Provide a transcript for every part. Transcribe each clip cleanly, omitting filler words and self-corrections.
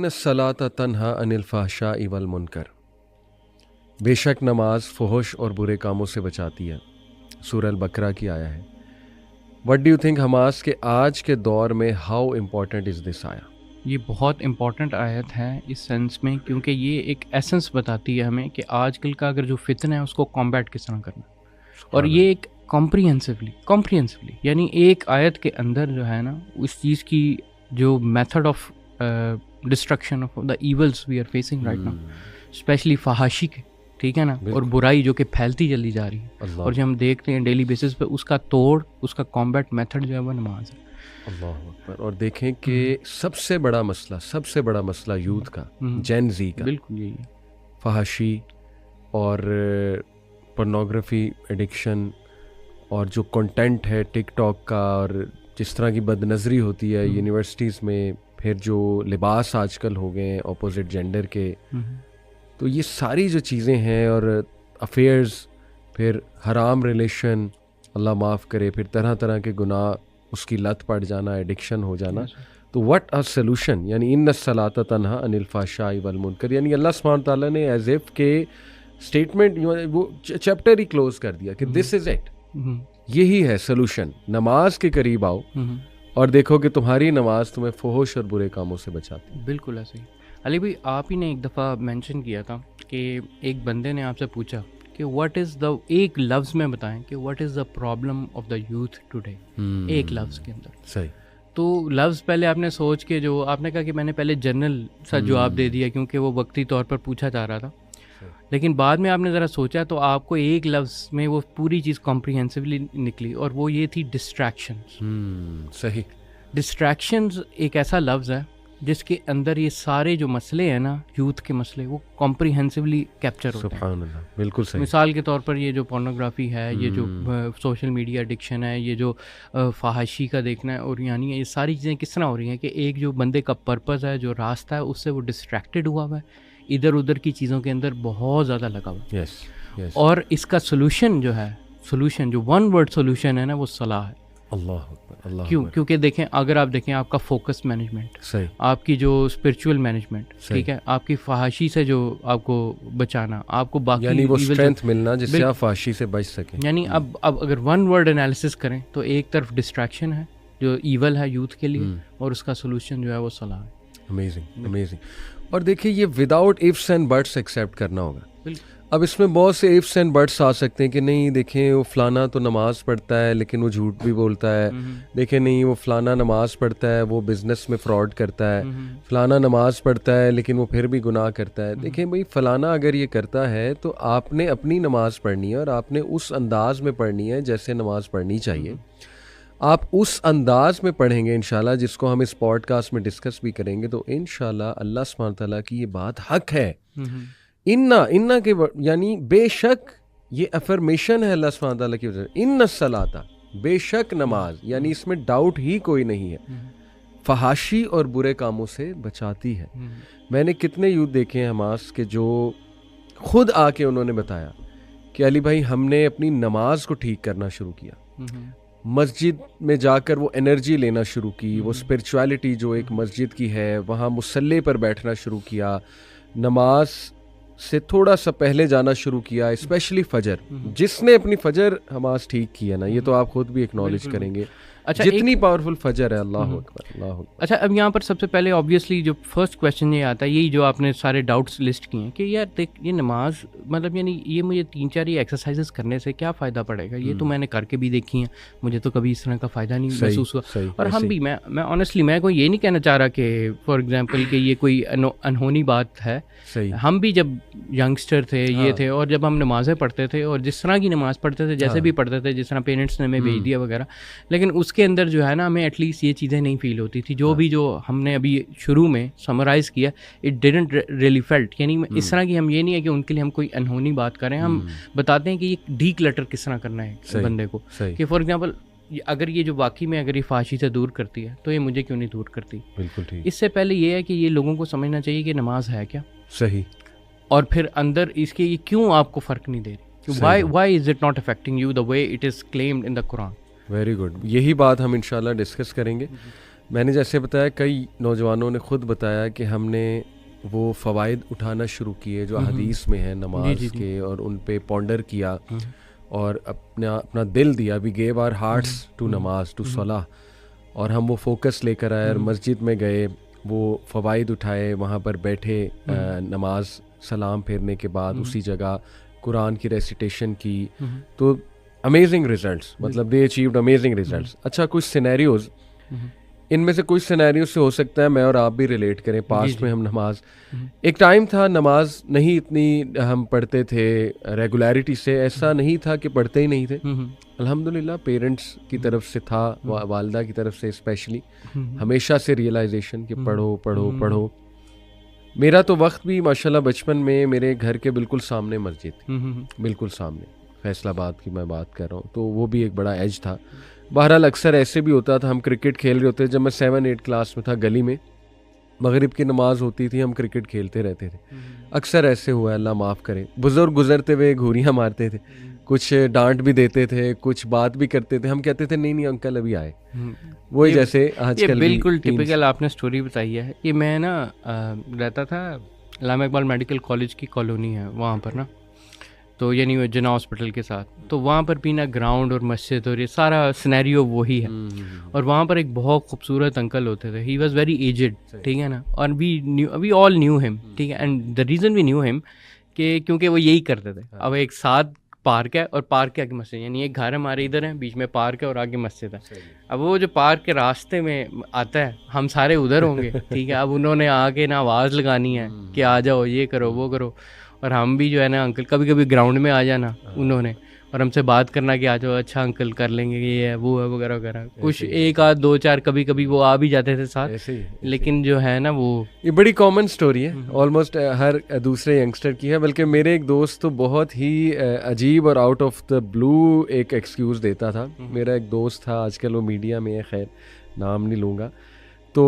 इन्न सलात तन्हा अनिल फ़हशाइ वल मुनकर, बेशक नमाज फ़ुहुश और बुरे कामों से बचाती है। सूरह अल-बकरा की आया है। What do you think Hamas के आज के दौर में हाउ इम्पोर्टेंट इज़ दिस आया? ये बहुत इम्पॉर्टेंट आयत है इस सेंस में, क्योंकि ये एक एसेंस बताती है हमें कि आजकल का अगर जो फितना है उसको कॉम्बैट किस तरह करना है। और ये एक कॉम्प्रिहेंसिवली यानी एक आयत के अंदर जो है ना उस चीज़ की जो method of destruction of the evils we are facing right now, specially फहाशी के, ठीक है ना, और बुराई जो कि फैलती चली जा रही है और जो हम देखते हैं डेली बेसिस पे, उसका तोड़, उसका कॉम्बैट मेथड जो है वो नमाज है। अल्लाह अकबर। और देखें कि सबसे बड़ा मसला यूथ का, जेन जी का, बिल्कुल यही है, फहाशी और पोर्नोग्राफी एडिक्शन और जो कंटेंट है टिकटॉक का, और जिस तरह की बदनज़री होती है यूनिवर्सिटीज़ में, फिर जो लिबास आजकल हो गए हैं अपोजिट जेंडर के, तो ये सारी जो चीज़ें हैं, और अफेयर्स, फिर हराम रिलेशन, अल्लाह माफ़ करे, फिर तरह तरह के गुनाह, उसकी लत पड़ जाना, एडिक्शन हो जाना। तो व्हाट अ सलूशन, यानी इन्न सलात तन्हा अनिल फ़हशाइ वल मुनकर, यानी अल्लाह सुब्हान तआला ने एज इफ के स्टेटमेंट, वो चैप्टर ही क्लोज कर दिया कि दिस इज़ इट, यही है सलूशन। नमाज के करीब आओ और देखो कि तुम्हारी नमाज तुम्हें फ़ुहुश और बुरे कामों से बचाती है। बिल्कुल ऐसे ही। अली भाई, आप ही ने एक दफ़ा मेंशन किया था कि एक बंदे ने आपसे पूछा कि व्हाट इज़ द, एक लफ्ज़ में बताएं कि what is the problem of the youth today, एक लफ्ज़ के अंदर। सही। तो लफ्ज़ पहले आपने सोच के, जो आपने कहा कि मैंने पहले जनरल सा जवाब दे दिया क्योंकि वो वक्ती तौर पर पूछा जा रहा था, लेकिन बाद में आपने ज़रा सोचा तो आपको एक लफ्ज़ में वो पूरी चीज़ कॉम्प्रिहेंसिवली निकली, और वो ये थी डिस्ट्रैक्शंस। सही। डिस्ट्रैक्शंस एक ऐसा लफ्ज़ है जिसके अंदर ये सारे जो मसले हैं ना, यूथ के मसले, वो कॉम्प्रिहेंसिवली कैप्चर होते हैं। सुभान अल्लाह, बिल्कुल सही। मिसाल के तौर पर ये जो पोर्नोग्राफी है, ये जो सोशल मीडिया एडिक्शन है, ये जो फहाशी का देखना है, और यानी ये सारी चीज़ें किस तरह हो रही हैं कि एक जो बंदे का पर्पस है, जो रास्ता है, उससे वो डिस्ट्रैक्टेड हुआ हुआ है, इधर उधर की चीज़ों के अंदर बहुत ज़्यादा लगा हुआ है। और इसका सोल्यूशन जो वन वर्ड सोल्यूशन है ना, वो सलाह है। अल्लाह क्यों? क्योंकि देखें, अगर आप देखें आपका फोकस मैनेजमेंट, सही, आपकी जो स्पिरिचुअल मैनेजमेंट, ठीक है, आपकी फहाशी से जो आपको बचाना, आपको बाकी यानी वो स्ट्रेंथ मिलना जिससे आप फहाशी से बच सकें। यानी अब अगर वन वर्ड एनालिसिस करें तो एक तरफ डिस्ट्रैक्शन है जो ईवल है यूथ के लिए, और उसका सोल्यूशन जो है वो सलाह है। अमेजिंग। और देखिए, ये without ifs and buts accept करना होगा। अब इसमें बहुत से इफ्स एंड बट्स आ सकते हैं कि नहीं, देखें वो फलाना तो नमाज पढ़ता है लेकिन वो झूठ भी बोलता है, देखें नहीं वो फलाना नमाज पढ़ता है वो बिज़नेस में फ्रॉड करता है, फलाना नमाज पढ़ता है लेकिन वो फिर भी गुनाह करता है। देखें भाई, फलाना अगर ये करता है तो आपने अपनी नमाज पढ़नी है, और आपने उस अंदाज में पढ़नी है जैसे नमाज पढ़नी चाहिए। आप उस अंदाज में पढ़ेंगे इंशाल्लाह, जिसको हम इस पॉडकास्ट में डिस्कस भी करेंगे, तो इंशाल्लाह अल्लाह सुब्हान तआला की ये बात हक है। इन्ना के यानी बेशक, ये अफर्मेशन है अल्लाह सुब्हान तआला की वजह से। इन्न सलाता, बेशक नमाज, यानी इसमें डाउट ही कोई नहीं है, फहाशी और बुरे कामों से बचाती है। मैंने कितने यूथ देखे हैं हमास के जो खुद आके उन्होंने बताया कि अली भाई, हमने अपनी नमाज को ठीक करना शुरू किया, मस्जिद में जाकर वो एनर्जी लेना शुरू की, वो स्पिरिचुअलिटी जो एक मस्जिद की है, वहाँ मुसल्ले पर बैठना शुरू किया, नमाज से थोड़ा सा पहले जाना शुरू किया, स्पेशली फजर। जिसने अपनी फजर हमास ठीक की है ना, ये तो आप खुद भी एक्नॉलेज करेंगे, अच्छा, जितनी पावरफुल फजर है। अल्लाह अकबर, अल्लाह अकबर। अच्छा, अब यहाँ पर सबसे पहले ऑब्वियसली जो फर्स्ट क्वेश्चन ये आता है, यही जो आपने सारे डाउट्स लिस्ट किए हैं कि यार देख, ये नमाज मतलब यानी ये मुझे 3-4 ये एक्सरसाइजेस करने से क्या फ़ायदा पड़ेगा, ये तो मैंने करके भी देखी हैं, मुझे तो कभी इस तरह का फ़ायदा नहीं महसूस हुआ। और हम भी, मैं ऑनेस्टली, मैं कोई ये नहीं कहना चाह रहा कि फॉर एग्जाम्पल कि ये कोई अनहोनी बात है। हम भी जब यंगस्टर थे, ये थे, और जब हम नमाज़ें पढ़ते थे, और जिस तरह की नमाज़ पढ़ते थे, जैसे भी पढ़ते थे, जिस तरह पेरेंट्स ने हमें भेज दिया वगैरह, लेकिन उसके अंदर जो है ना, हमें एटलीस्ट ये चीज़ें नहीं फील होती थी जो हमने अभी शुरू में समराइज़ किया। इट डिडंट रियली फेल्ट, यानी इस तरह की हम ये नहीं है कि उनके लिए हम कोई अनहोनी बात करें, हम बताते हैं कि ये डी क्लटर किस तरह करना है बंदे को, कि फॉर एग्जाम्पल अगर ये जो वाकई में अगर ये फहाशी से दूर करती है तो ये मुझे क्यों नहीं दूर करती। बिल्कुल ठीक। इससे पहले ये है कि ये लोगों को समझना चाहिए कि नमाज है क्या, सही, और फिर अंदर इसके ये क्यों आपको फ़र्क नहीं दे रही, why is it not affecting you the way it is claimed in the Quran. Very good, यही बात हम इंशाल्लाह डिस्कस करेंगे। मैंने जैसे बताया, कई नौजवानों ने खुद बताया कि हमने वो फ़वाइद उठाना शुरू किए जो हदीस में है नमाज के, और उन पे पॉन्डर किया और अपना अपना दिल दिया। We gave our hearts to namaz, to salah, और हम वो फोकस लेकर आए और मस्जिद में गए, वो फ़वाइद उठाए, वहाँ पर बैठे, नमाज सलाम फेरने के बाद उसी जगह कुरान की रेसिटेशन की, तो अमेजिंग रिजल्ट्स, मतलब दे अचीव्ड अमेजिंग रिजल्ट्स। अच्छा, कुछ सिनेरियोज, इनमें से कुछ सिनेरियो से हो सकता है मैं और आप भी रिलेट करें। पास्ट में हम नमाज, एक टाइम था नमाज नहीं इतनी हम पढ़ते थे रेगुलरिटी से, ऐसा नहीं था कि पढ़ते ही नहीं थे। अल्हम्दुलिल्लाह पेरेंट्स की तरफ से था, वालदा की तरफ से स्पेशली हमेशा से रियलाइजेशन कि पढ़ो पढ़ो पढ़ो। मेरा तो वक्त भी माशाल्लाह बचपन में मेरे घर के बिल्कुल सामने मस्जिद थी, बिल्कुल सामने, फैसलाबाद की मैं बात कर रहा हूँ, तो वो भी एक बड़ा एज था। बहरहाल अक्सर ऐसे भी होता था, हम क्रिकेट खेल रहे होते, जब मैं 7-8 क्लास में था, गली में मगरिब की नमाज होती थी, हम क्रिकेट खेलते रहते थे। अक्सर ऐसे हुआ, अल्लाह माफ़ करे, बुज़ुर्ग गुजरते हुए घूरियाँ मारते थे, कुछ डांट भी देते थे, कुछ बात भी करते थे, हम कहते थे नहीं नहीं अंकल अभी आए। वही जैसे आजकल बिल्कुल टिपिकल आपने स्टोरी बताई है। ये मैं ना रहता था अल्लामा इकबाल मेडिकल कॉलेज की कॉलोनी है वहाँ पर ना, तो यानी जना हॉस्पिटल के साथ, तो वहाँ पर भी ना ग्राउंड और मस्जिद और ये सारा सिनेरियो वही है। और वहाँ पर एक बहुत खूबसूरत अंकल होते थे, ही वॉज वेरी एजेड, ठीक है ना, और वी ऑल न्यू हिम, ठीक है, and the reason we knew him कि क्योंकि वो यही करते थे। अब एक साथ पार्क है और पार्क के आगे मस्जिद, यानी एक घर हमारे इधर है, बीच में पार्क है और आगे मस्जिद है। अब वो जो पार्क के रास्ते में आता है, हम सारे उधर होंगे, ठीक है, अब उन्होंने आके ना आवाज़ लगानी है कि आ जाओ, ये करो वो करो, और हम भी जो है ना अंकल कभी कभी ग्राउंड में आ जाना उन्होंने, और हमसे बात करना कि आ जाओ, अच्छा अंकल कर लेंगे, ये है वो है वगैरह वगैरह। कुछ एक आध दो चार कभी कभी वो आ भी जाते थे साथ, ऐसे लेकिन जो है ना वो ये बड़ी कॉमन स्टोरी है, ऑलमोस्ट हर दूसरे यंगस्टर की है। बल्कि मेरे एक दोस्त तो बहुत ही अजीब और आउट ऑफ द ब्लू एक एक्सक्यूज़ देता था। मेरा एक दोस्त था, आजकल वो मीडिया में है, खैर नाम नहीं लूँगा, तो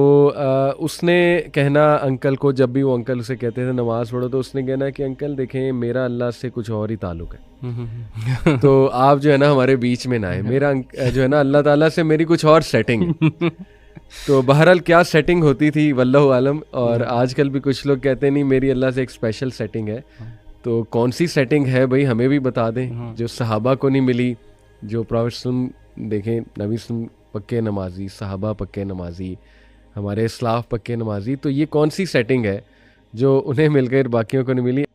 उसने कहना अंकल को, जब भी वो अंकल उसे कहते थे नमाज़ पढ़ो, तो उसने कहना कि अंकल देखें मेरा अल्लाह से कुछ और ही ताल्लुक़ है, तो आप जो है ना हमारे बीच में ना आए, मेरा जो है ना अल्लाह ताला से मेरी कुछ और सेटिंग है। तो बहरहाल क्या सेटिंग होती थी वल्लाहु आलम, और आजकल भी कुछ लोग कहते नहीं मेरी अल्लाह से एक स्पेशल सेटिंग है। तो कौन सी सेटिंग है भाई, हमें भी बता दें, जो सहाबा को नहीं मिली, जो प्रॉफेट देखें, नबी पक्के नमाजी, सहाबा पक्के नमाजी, हमारे इस्लाफ पक्के नमाजी, तो ये कौन सी सेटिंग है जो उन्हें मिल गई बाकियों को नहीं मिली।